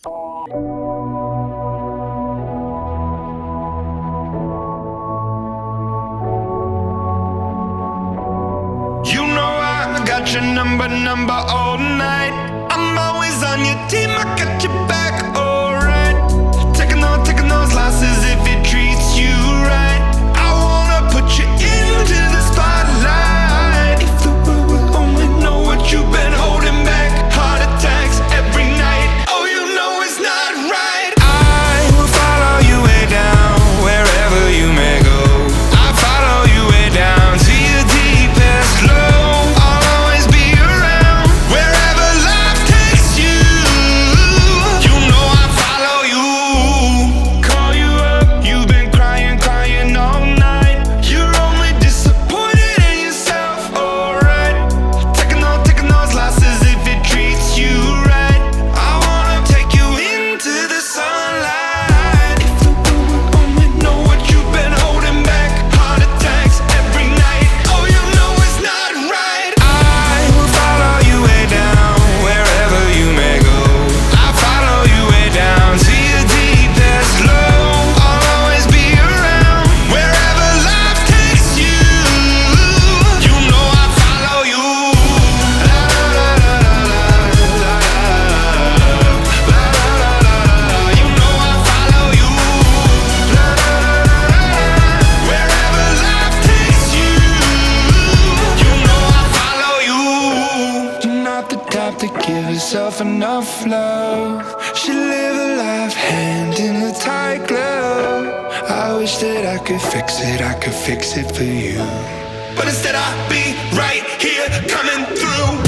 You know I got your number all night. I'm always on your team, I got your back, alright. Taking those losses if it treats you right. I wanna put you into the spotlight. If the world will only know what you've been holding back. Heart attacks every night, oh you know it's not right. I will follow you way down, wherever you may go. I follow you way down to your deepest low. I'll always be around, wherever life takes you. You know I follow you. Call you up, you've been crying all night. You're only disappointed in yourself, alright. Taking those losses if it treats you right. I wanna take you into the sunlight. If the world would only know what you've been holding back. Heart attacks every night, oh you know it's not right. I will follow you way down, wherever you may go. I follow you way down to your deepest low. I'll always be around, wherever life takes you. You know I follow you. La la la la la la la. You know I follow you. La la la la. Wherever life takes you. You know I follow you. You're not the type to give yourself enough love. Should live a life hand in a tight glove. I wish that I could fix it for you. But instead I'll be right here coming through.